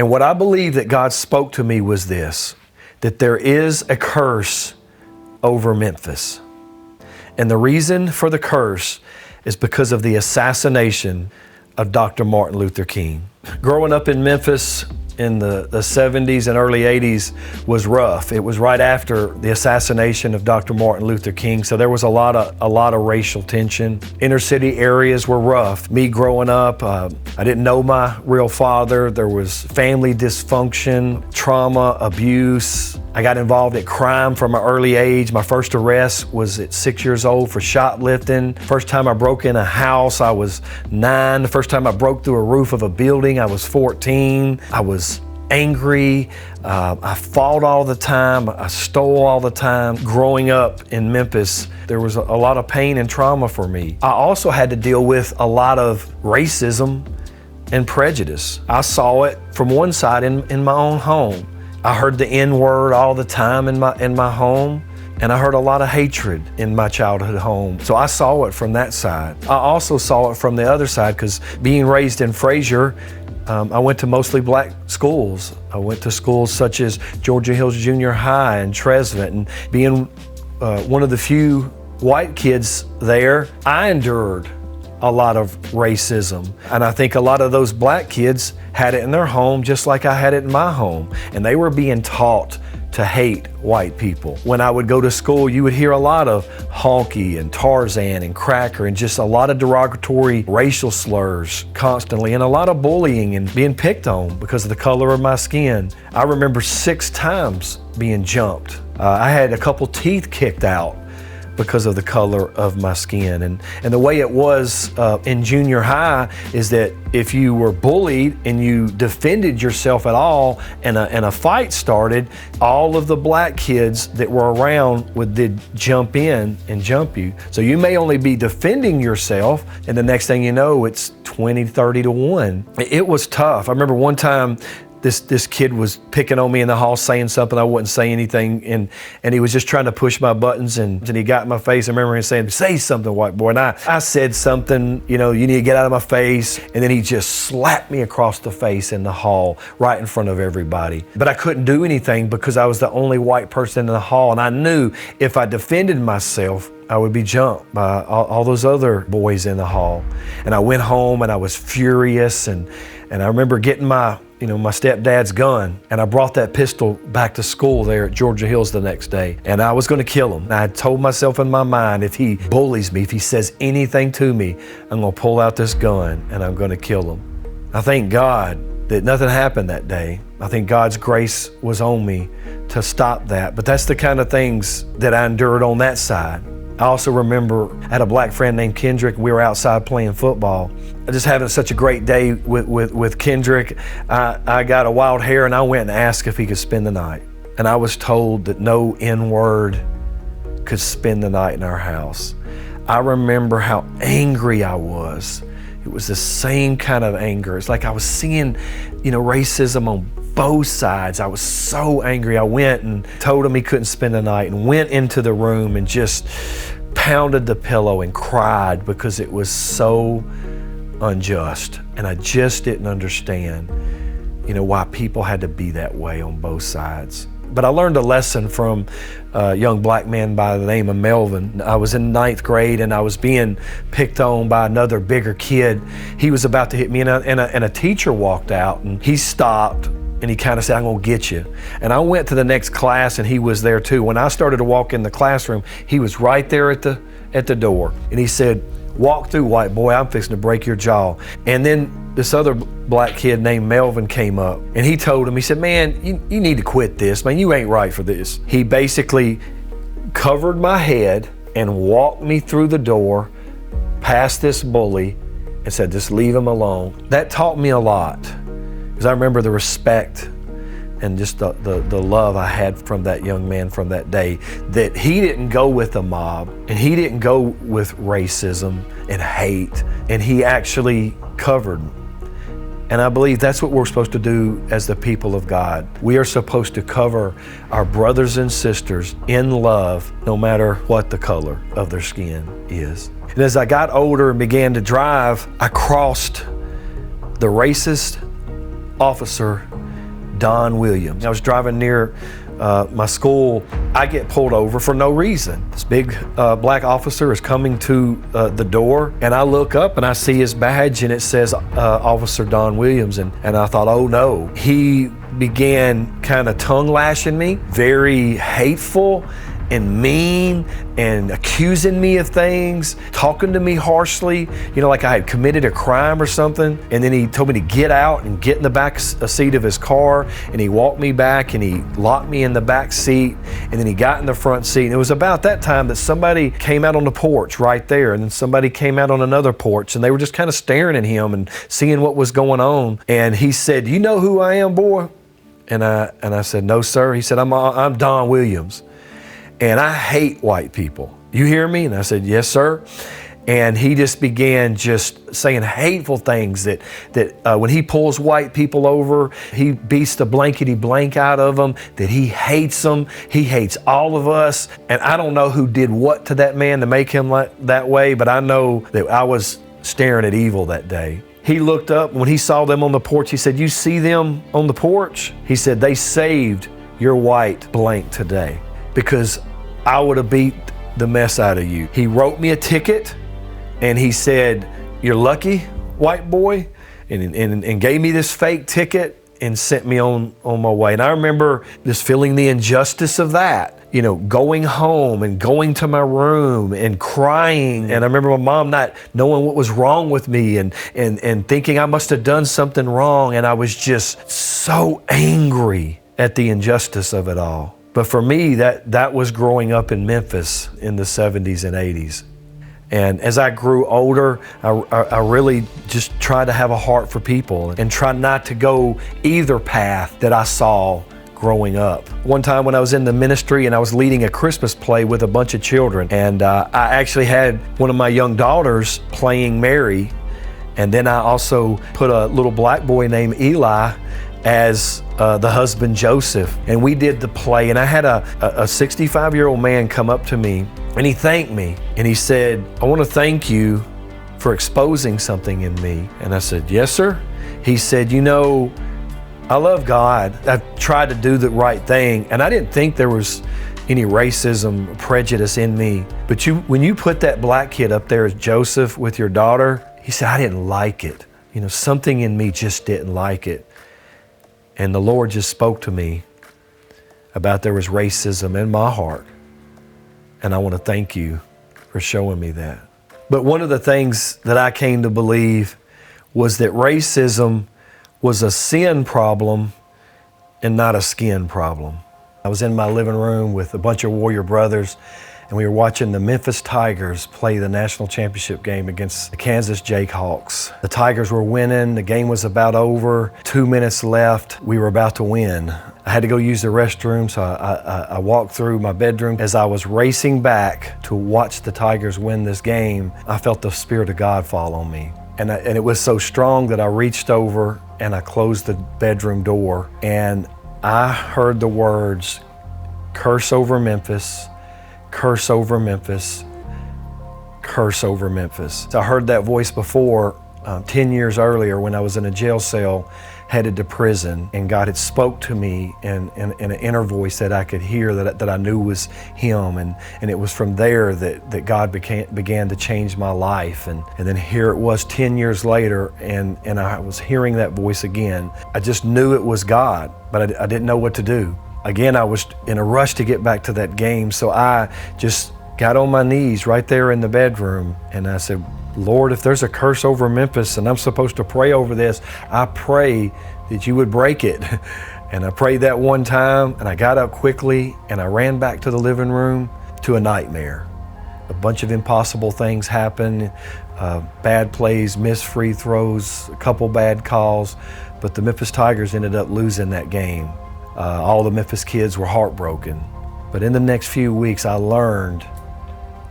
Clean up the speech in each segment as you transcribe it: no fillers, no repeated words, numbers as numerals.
And what I believe that God spoke to me was this, that there is a curse over Memphis. And the reason for the curse is because of the assassination of Dr. Martin Luther King. Growing up in Memphis in the 70s and early 80s was rough. It was right after the assassination of Dr. Martin Luther King, so there was a lot of racial tension. Inner city areas were rough. Me growing up, I didn't know my real father. There was family dysfunction, trauma, abuse. I got involved in crime from an early age. My first arrest was at 6 years old for shoplifting. First time I broke in a house, I was 9. The first time I broke through a roof of a building, I was 14. I was angry. I fought all the time. I stole all the time. Growing up in Memphis, there was a lot of pain and trauma for me. I also had to deal with a lot of racism and prejudice. I saw it from one side in my own home. I heard the N-word all the time in my home, and I heard a lot of hatred in my childhood home. So I saw it from that side. I also saw it from the other side because being raised in Frazier, I went to mostly black schools. I went to schools such as Georgia Hills Junior High and Tresvant, and being one of the few white kids there, I endured a lot of racism. And I think a lot of those black kids had it in their home just like I had it in my home. And they were being taught to hate white people. When I would go to school, you would hear a lot of honky and Tarzan and cracker and just a lot of derogatory racial slurs constantly, and a lot of bullying and being picked on because of the color of my skin. I remember 6 times being jumped. I had a couple teeth kicked out because of the color of my skin. And the way it was in junior high is that if you were bullied and you defended yourself at all and a fight started, all of the black kids that were around would jump in and jump you. So you may only be defending yourself, and the next thing you know, it's 20, 30 to 1. It was tough. I remember one time this kid was picking on me in the hall, saying something. I wouldn't say anything, and he was just trying to push my buttons, and he got in my face. I remember him saying, "Say something, white boy." And I said something, you need to get out of my face. And then he just slapped me across the face in the hall, right in front of everybody. But I couldn't do anything because I was the only white person in the hall, and I knew if I defended myself, I would be jumped by all those other boys in the hall. And I went home and I was furious, and I remember getting my stepdad's gun, and I brought that pistol back to school there at Georgia Hills the next day, and I was going to kill him. And I told myself in my mind, if he bullies me, if he says anything to me, I'm going to pull out this gun and I'm going to kill him. I thank God that nothing happened that day. I think God's grace was on me to stop that. But that's the kind of things that I endured on that side. I also remember I had a black friend named Kendrick. We were outside playing football. Just having such a great day with Kendrick. I got a wild hair, and I went and asked if he could spend the night. And I was told that no N-word could spend the night in our house. I remember how angry I was. It was the same kind of anger. It's like I was seeing, racism on both sides. I was so angry. I went and told him he couldn't spend the night, and went into the room and just pounded the pillow and cried because it was so unjust. And I just didn't understand, why people had to be that way on both sides. But I learned a lesson from a young black man by the name of Melvin. I was in 9th grade, and I was being picked on by another bigger kid. He was about to hit me, and a teacher walked out, and he stopped, and he kind of said, "I'm gonna get you." And I went to the next class, and he was there too. When I started to walk in the classroom, he was right there at the door, and he said, "Walk through, white boy, I'm fixing to break your jaw." And then this other black kid named Melvin came up, and he told him, he said, "Man, you need to quit this, man, you ain't right for this." He basically covered my head and walked me through the door, past this bully, and said, "Just leave him alone." That taught me a lot, because I remember the respect and just the love I had from that young man from that day, that he didn't go with the mob, and he didn't go with racism and hate, and he actually covered. And I believe that's what we're supposed to do as the people of God. We are supposed to cover our brothers and sisters in love, no matter what the color of their skin is. And as I got older and began to drive, I crossed the racist officer Don Williams. I was driving near my school. I get pulled over for no reason. This big black officer is coming to the door, and I look up and I see his badge and it says Officer Don Williams, and I thought, oh no. He began kind of tongue lashing me, very hateful and mean, and accusing me of things, talking to me harshly, like I had committed a crime or something. And then he told me to get out and get in the back seat of his car, and he walked me back and he locked me in the back seat, and then he got in the front seat. And it was about that time that somebody came out on the porch right there, and then somebody came out on another porch, and they were just kind of staring at him and seeing what was going on. And he said, "You know who I am, boy?" And I said, "No, sir." He said, I'm Don Williams, and I hate white people. You hear me?" And I said, "Yes, sir." And he just began just saying hateful things that when he pulls white people over, he beats the blankety blank out of them, that he hates them. He hates all of us. And I don't know who did what to that man to make him that way, but I know that I was staring at evil that day. He looked up when he saw them on the porch. He said, "You see them on the porch?" He said, "They saved your white blank today, because I would have beat the mess out of you." He wrote me a ticket, and he said, "You're lucky, white boy," and gave me this fake ticket and sent me on my way. And I remember just feeling the injustice of that, going home and going to my room and crying. And I remember my mom not knowing what was wrong with me and thinking I must have done something wrong. And I was just so angry at the injustice of it all. But for me, that was growing up in Memphis in the 70s and 80s. And as I grew older, I really just tried to have a heart for people and try not to go either path that I saw growing up. One time when I was in the ministry and I was leading a Christmas play with a bunch of children, and I actually had one of my young daughters playing Mary, and then I also put a little black boy named Eli as the husband Joseph. And we did the play, and I had a 65-year-old man come up to me, and he thanked me, and he said, "I want to thank you for exposing something in me." And I said, "Yes, sir." He said, "I love God. I've tried to do the right thing, and I didn't think there was any racism or prejudice in me. But when you put that black kid up there as Joseph with your daughter," he said, "I didn't like it. Something in me just didn't like it." And the Lord just spoke to me about there was racism in my heart. And I want to thank you for showing me that. But one of the things that I came to believe was that racism was a sin problem and not a skin problem. I was in my living room with a bunch of Warrior brothers, and we were watching the Memphis Tigers play the national championship game against the Kansas Jayhawks. The Tigers were winning. The game was about over. 2 minutes left. We were about to win. I had to go use the restroom, so I walked through my bedroom. As I was racing back to watch the Tigers win this game, I felt the Spirit of God fall on me. And it was so strong that I reached over and I closed the bedroom door, and I heard the words, "Curse over Memphis, curse over Memphis, curse over Memphis." So I heard that voice before, 10 years earlier when I was in a jail cell headed to prison, and God had spoke to me in an inner voice that I could hear, that I knew was Him, and it was from there that God began to change my life. And then here it was 10 years later, and I was hearing that voice again. I just knew it was God, but I didn't know what to do. Again, I was in a rush to get back to that game, so I just got on my knees right there in the bedroom, and I said, "Lord, if there's a curse over Memphis and I'm supposed to pray over this, I pray that you would break it." And I prayed that one time, and I got up quickly and I ran back to the living room to a nightmare. A bunch of impossible things happened, bad plays, missed free throws, a couple bad calls, but the Memphis Tigers ended up losing that game. All the Memphis kids were heartbroken. But in the next few weeks, I learned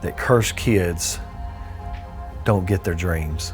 that cursed kids don't get their dreams.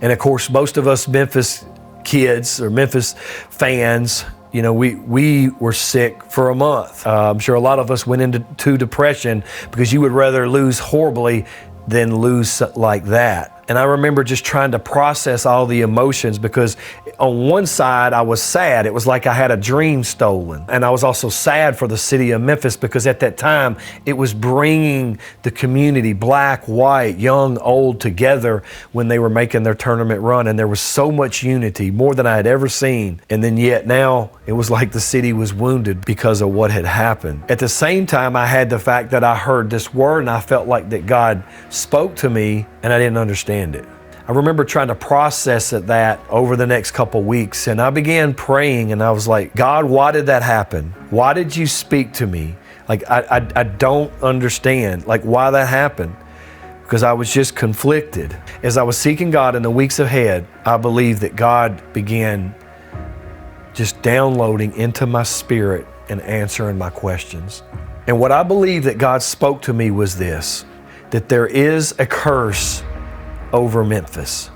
And of course, most of us Memphis kids or Memphis fans, we were sick for a month. I'm sure a lot of us went into depression because you would rather lose horribly than lose like that. And I remember just trying to process all the emotions, because on one side I was sad. It was like I had a dream stolen. And I was also sad for the city of Memphis, because at that time it was bringing the community, black, white, young, old, together when they were making their tournament run. And there was so much unity, more than I had ever seen. And then yet now it was like the city was wounded because of what had happened. At the same time, I had the fact that I heard this word and I felt like that God spoke to me and I didn't understand it. I remember trying to process that over the next couple weeks, and I began praying, and I was like, God, why did that happen? Why did you speak to me? Like, I don't understand, like, why that happened, because I was just conflicted. As I was seeking God in the weeks ahead, I believe that God began just downloading into my spirit and answering my questions. And what I believe that God spoke to me was this, that there is a curse over Memphis.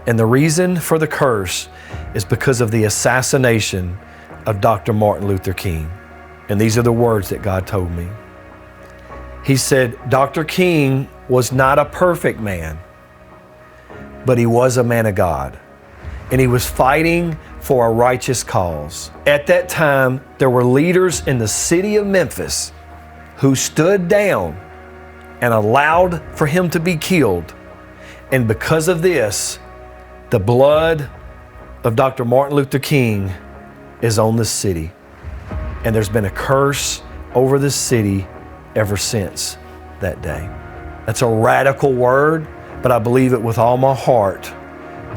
And the reason for the curse is because of the assassination of Dr. Martin Luther King. And these are the words that God told me. He said, Dr. King was not a perfect man, but he was a man of God. And he was fighting for a righteous cause. At that time, there were leaders in the city of Memphis who stood down and allowed for him to be killed. And because of this, the blood of Dr. Martin Luther King is on this city. And there's been a curse over this city ever since that day. That's a radical word, but I believe it with all my heart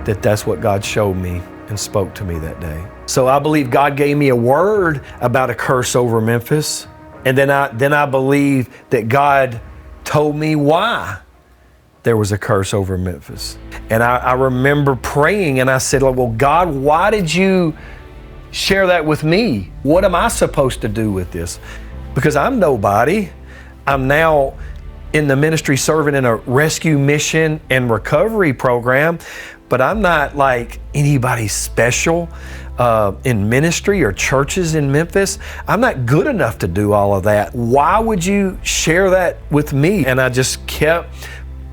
that that's what God showed me and spoke to me that day. So I believe God gave me a word about a curse over Memphis. And then I believe that God told me why there was a curse over Memphis. And I remember praying and I said, well, God, why did you share that with me? What am I supposed to do with this? Because I'm nobody. I'm now in the ministry serving in a rescue mission and recovery program, but I'm not like anybody special in ministry or churches in Memphis. I'm not good enough to do all of that. Why would you share that with me? And I just kept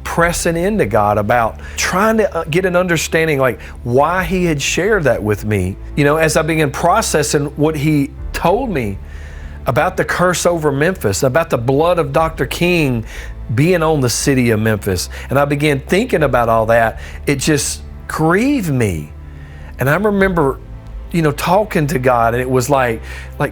pressing into God about trying to get an understanding like why he had shared that with me. You know, as I began processing what he told me about the curse over Memphis, about the blood of Dr. King being on the city of Memphis, and I began thinking about all that, it just grieved me. And I remember, you know, talking to God, and it was like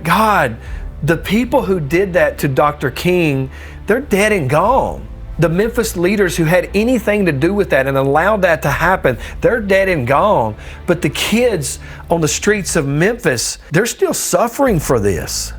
God, the people who did that to Dr. King, they're dead and gone. The Memphis leaders who had anything to do with that and allowed that to happen, they're dead and gone. But the kids on the streets of Memphis, they're still suffering for this.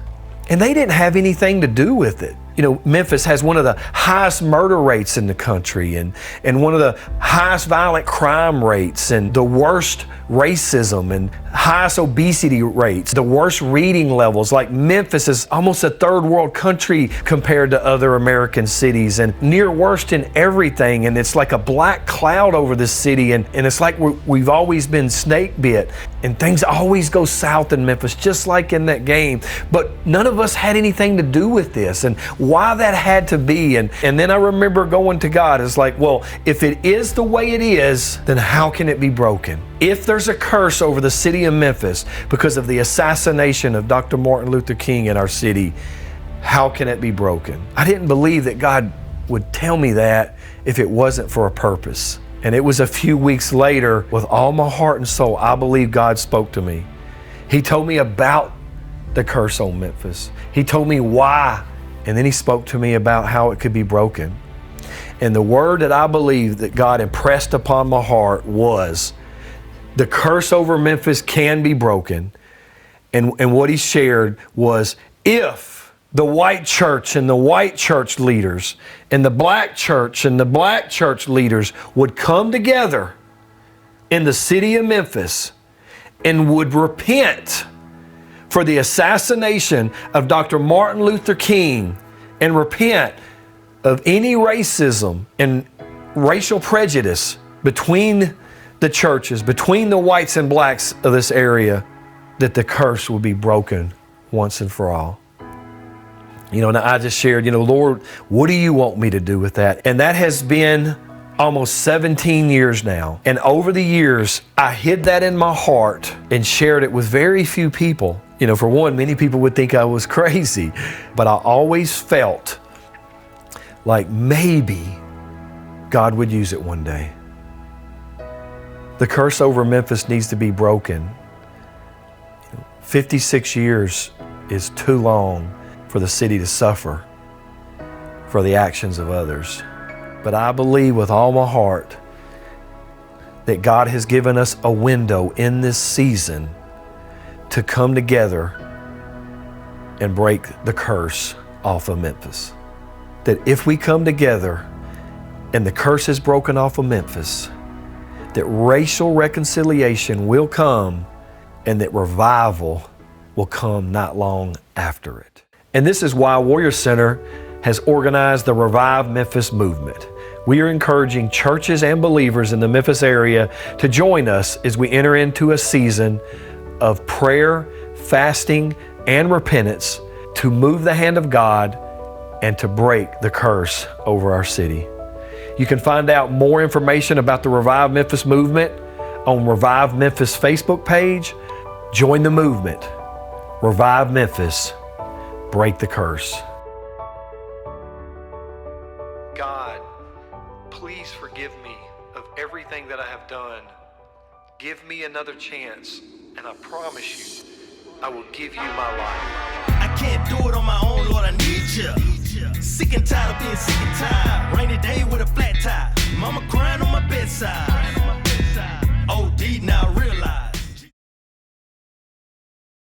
And they didn't have anything to do with it. You know, Memphis has one of the highest murder rates in the country and one of the highest violent crime rates and the worst racism and highest obesity rates, the worst reading levels. Like Memphis is almost a third world country compared to other American cities and near worst in everything. And it's like a black cloud over this city. And it's like we've always been snake bit and things always go south in Memphis, just like in that game. But none of us had anything to do with this and why that had to be. And then I remember going to God. It's like, well, if it is the way it is, then how can it be broken? If there's a curse over the city of Memphis because of the assassination of Dr. Martin Luther King in our city, how can it be broken? I didn't believe that God would tell me that if it wasn't for a purpose. And it was a few weeks later, with all my heart and soul, I believe God spoke to me. He told me about the curse on Memphis. He told me why, and then he spoke to me about how it could be broken. And the word that I believe that God impressed upon my heart was, the curse over Memphis can be broken. And what he shared was, if the white church and the white church leaders and the black church and the black church leaders would come together in the city of Memphis and would repent for the assassination of Dr. Martin Luther King and repent of any racism and racial prejudice between the churches, between the whites and blacks of this area, that the curse will be broken once and for all. You know, and I just shared, you know, Lord, what do you want me to do with that? And that has been almost 17 years now. And over the years, I hid that in my heart and shared it with very few people. For one, many people would think I was crazy, but I always felt like maybe God would use it one day. The curse over Memphis needs to be broken. 56 years is too long for the city to suffer for the actions of others. But I believe with all my heart that God has given us a window in this season to come together and break the curse off of Memphis. That if we come together and the curse is broken off of Memphis, that racial reconciliation will come and that revival will come not long after it. And this is why Warriors Center has organized the Revive Memphis movement. We are encouraging churches and believers in the Memphis area to join us as we enter into a season of prayer, fasting, and repentance to move the hand of God and to break the curse over our city. You can find out more information about the Revive Memphis movement on Revive Memphis Facebook page. Join the movement. Revive Memphis. Break the curse. God, please forgive me of everything that I have done. Give me another chance, and I promise you, I will give you my life. I can't do it on my own, Lord, I need you. Sick and tired of being sick